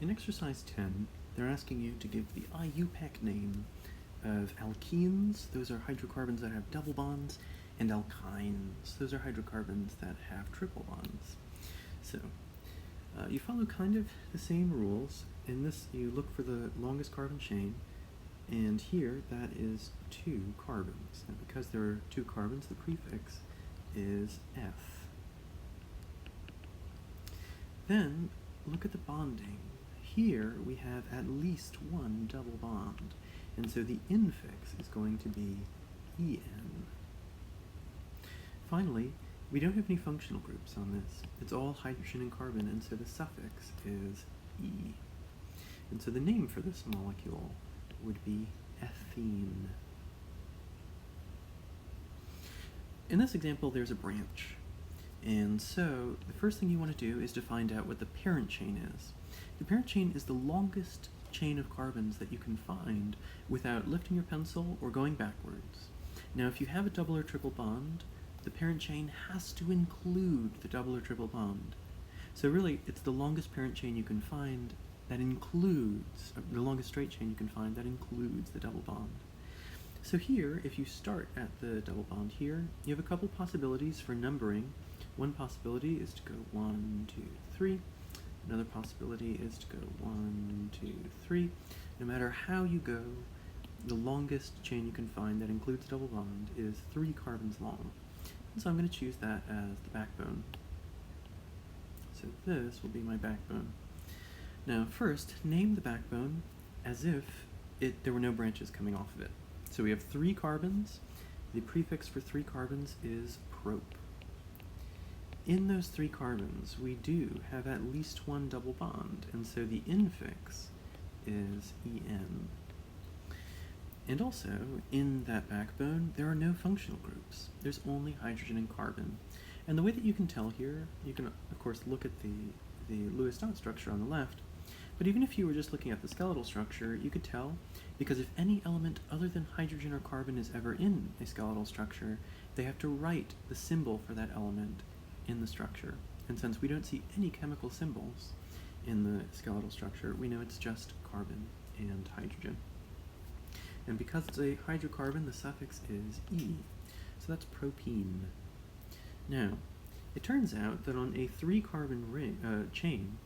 In exercise 10, they're asking you to give the Iupac name of alkenes, those are hydrocarbons that have double bonds, and alkynes, those are hydrocarbons that have triple bonds. So, you follow kind of the same rules. In this, you look for the longest carbon chain, and here that is 2 carbons. Now, because there are 2 carbons, the prefix is F. Then, look at the bonding. Here we have at least 1 double bond, and so the infix is going to be En. Finally, we don't have any functional groups on this. It's all hydrogen and carbon, and so the suffix is E. And so the name for this molecule would be ethene. In this example, there's a branch. And so the first thing you want to do is to find out what the parent chain is. The parent chain is the longest chain of carbons that you can find without lifting your pencil or going backwards. Now, if you have a double or triple bond, the parent chain has to include the double or triple bond. So really, it's the longest parent chain you can find that includes, the longest straight chain you can find that includes the double bond. So here, if you start at the double bond here, you have a couple possibilities for numbering. One possibility is to go 1, 2, 3. Another possibility is to go 1, 2, 3. No matter how you go, the longest chain you can find that includes a double bond is 3 carbons long. And so I'm going to choose that as the backbone. So this will be my backbone. Now first, name the backbone as if there were no branches coming off of it. So we have 3 carbons. The prefix for 3 carbons is prop. In those 3 carbons, we do have at least 1 double bond, and so the infix is En. And also, in that backbone, there are no functional groups. There's only hydrogen and carbon. And the way that you can tell here, you can, of course, look at the Lewis dot structure on the left, but even if you were just looking at the skeletal structure, you could tell, because if any element other than hydrogen or carbon is ever in a skeletal structure, they have to write the symbol for that element in the structure. And since we don't see any chemical symbols in the skeletal structure, we know it's just carbon and hydrogen. And because it's a hydrocarbon, the suffix is E, so that's propene. Now, it turns out that on a 3-carbon ring chain,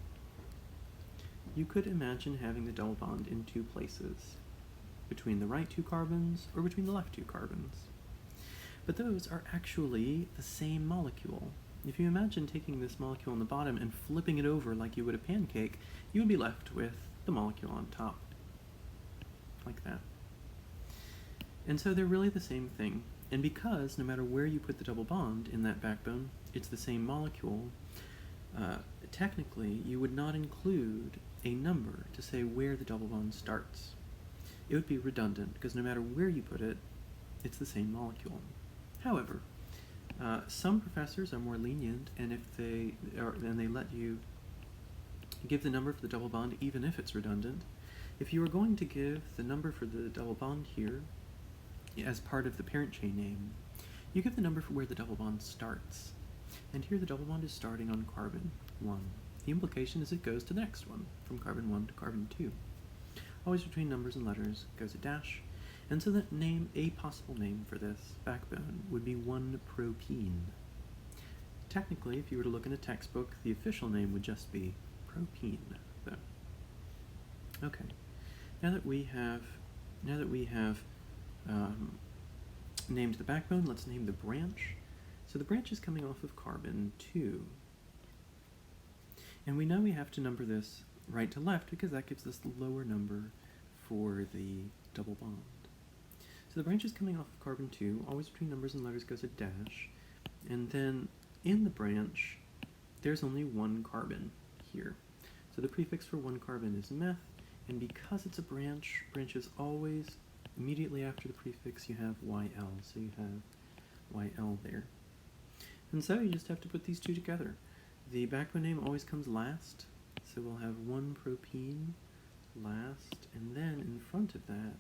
you could imagine having the double bond in 2 places, between the right 2 carbons or between the left 2 carbons. But those are actually the same molecule. If you imagine taking this molecule on the bottom and flipping it over like you would a pancake, you would be left with the molecule on top, like that. And so they're really the same thing. And because no matter where you put the double bond in that backbone, it's the same molecule, technically you would not include a number to say where the double bond starts. It would be redundant, because no matter where you put it, it's the same molecule. However, some professors are more lenient, and if they let you give the number for the double bond even if it's redundant. If you are going to give the number for the double bond here as part of the parent chain name, you give the number for where the double bond starts. And here the double bond is starting on carbon 1. The implication is it goes to the next one, from carbon 1 to carbon 2. Always between numbers and letters goes a dash, and so a possible name for this backbone would be 1-propene. Technically, if you were to look in a textbook, the official name would just be propene, though. Okay, now that we have named the backbone, let's name the branch. So the branch is coming off of carbon 2. And we know we have to number this right to left because that gives us the lower number for the double bond. So the branch is coming off of carbon 2, always between numbers and letters goes a dash, and then in the branch, there's only 1 carbon here. So the prefix for 1 carbon is meth, and because it's a branch is always, immediately after the prefix you have YL, so you have YL there. And so you just have to put these 2 together. The backbone name always comes last, so we'll have 1-propene last, and then in front of that,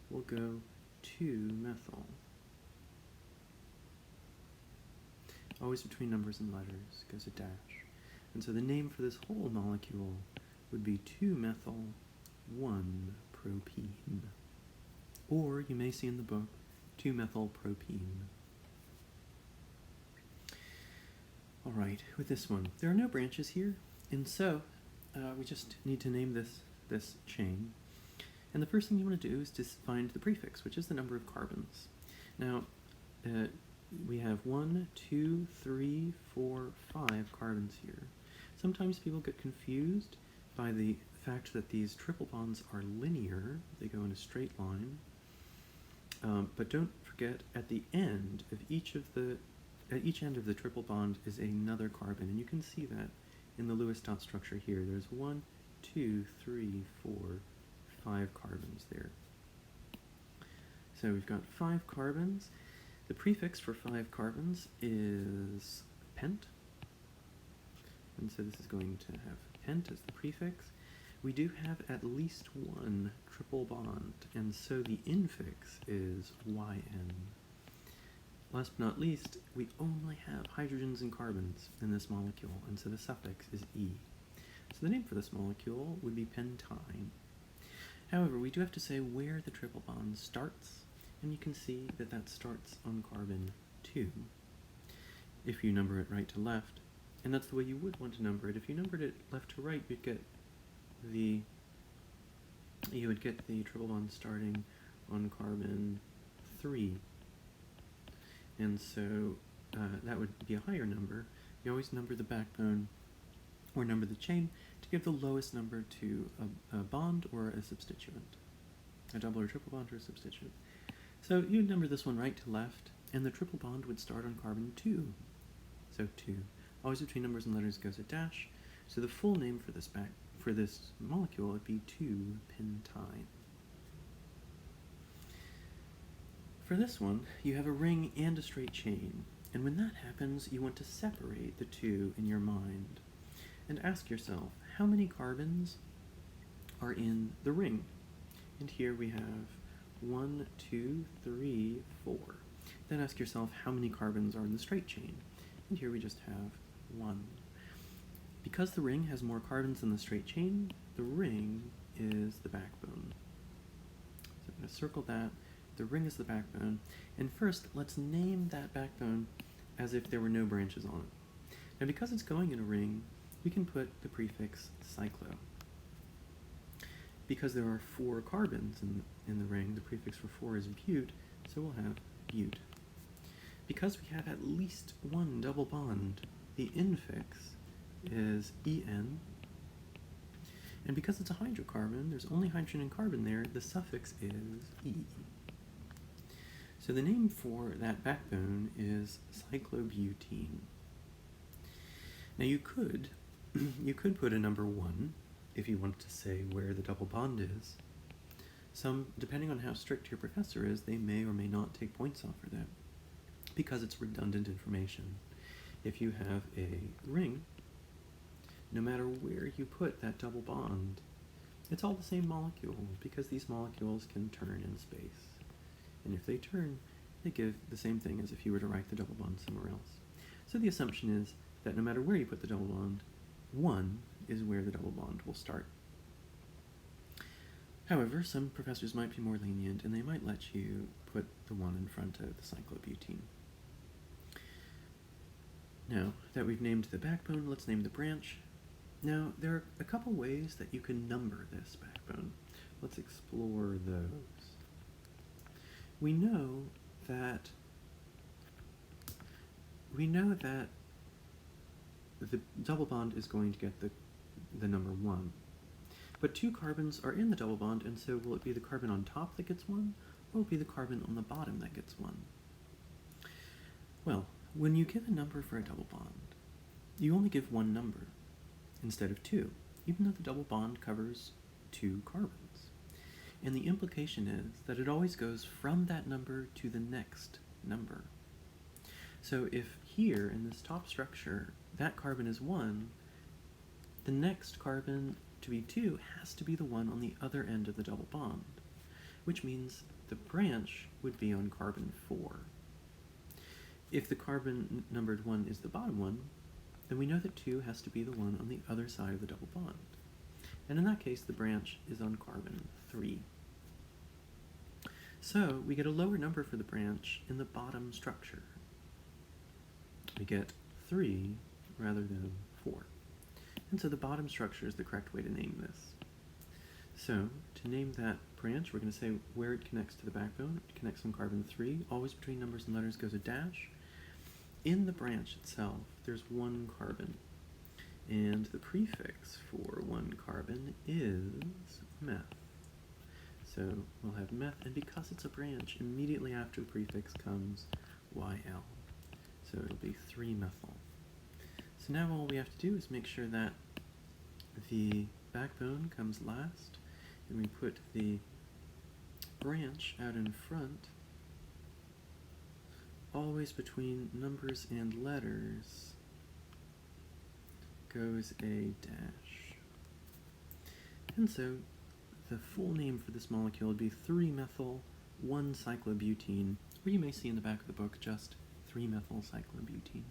we'll go 2-methyl. Always between numbers and letters goes a dash. And so the name for this whole molecule would be 2-methyl-1-propene. Or you may see in the book 2-methylpropene. Alright, with this one, there are no branches here, and so we just need to name this chain. And the first thing you want to do is to find the prefix, which is the number of carbons. Now, we have 1, 2, 3, 4, 5 carbons here. Sometimes people get confused by the fact that these triple bonds are linear. They go in a straight line. But don't forget, at the end of each end of the triple bond is another carbon, and you can see that in the Lewis dot structure here. There's 1, 2, 3, 4, 5 carbons there. So we've got 5 carbons. The prefix for 5 carbons is pent, and so this is going to have pent as the prefix. We do have at least one triple bond, and so the infix is YN. Last but not least, we only have hydrogens and carbons in this molecule, and so the suffix is E. So the name for this molecule would be pentyne. However, we do have to say where the triple bond starts, and you can see that that starts on carbon 2, if you number it right to left, and that's the way you would want to number it. If you numbered it left to right, you'd get the triple bond starting on carbon 3, and so that would be a higher number. You always number the backbone or number the chain to give the lowest number to a bond or a substituent, a double or triple bond or a substituent. So you'd number this one right to left, and the triple bond would start on carbon 2. So 2. Always between numbers and letters goes a dash. So the full name for this molecule would be 2-pentyne. For this one, you have a ring and a straight chain, and when that happens, you want to separate the two in your mind and ask yourself, how many carbons are in the ring? And here we have 1, 2, 3, 4. Then ask yourself, how many carbons are in the straight chain? And here we just have 1. Because the ring has more carbons than the straight chain, the ring is the backbone. So I'm going to circle that. The ring is the backbone. And first, let's name that backbone as if there were no branches on it. Now, because it's going in a ring, we can put the prefix cyclo. Because there are 4 carbons in the ring, the prefix for 4 is bute, so we'll have bute. Because we have at least one double bond, the infix is En. And because it's a hydrocarbon, there's only hydrogen and carbon there, the suffix is E. So the name for that backbone is cyclobutene. Now you could put a number 1 if you wanted to say where the double bond is. Depending on how strict your professor is, they may or may not take points off for that, because it's redundant information. If you have a ring, no matter where you put that double bond, it's all the same molecule, because these molecules can turn in space. And if they turn, they give the same thing as if you were to write the double bond somewhere else. So the assumption is that no matter where you put the double bond, 1 is where the double bond will start. However, some professors might be more lenient, and they might let you put the 1 in front of the cyclobutene. Now that we've named the backbone, let's name the branch. Now, there are a couple ways that you can number this backbone. Let's explore those. We know that the double bond is going to get the number 1. But 2 carbons are in the double bond, and so will it be the carbon on top that gets 1, or will it be the carbon on the bottom that gets 1? Well, when you give a number for a double bond, you only give 1 number instead of 2, even though the double bond covers 2 carbons. And the implication is that it always goes from that number to the next number. So if here in this top structure, that carbon is 1, the next carbon to be 2 has to be the one on the other end of the double bond, which means the branch would be on carbon 4. If the carbon numbered 1 is the bottom one, then we know that 2 has to be the one on the other side of the double bond. And in that case, the branch is on carbon 3. So we get a lower number for the branch in the bottom structure. We get 3 rather than 4. And so the bottom structure is the correct way to name this. So to name that branch, we're going to say where it connects to the backbone. It connects on carbon 3. Always between numbers and letters goes a dash. In the branch itself, there's 1 carbon. And the prefix for 1 carbon is meth. So we'll have meth, and because it's a branch, immediately after the prefix comes YL. So it'll be 3-methyl. So now all we have to do is make sure that the backbone comes last, and we put the branch out in front. Always between numbers and letters goes a dash. And so the full name for this molecule would be 3-methyl 1-cyclobutene, or you may see in the back of the book just 3-methyl cyclobutene.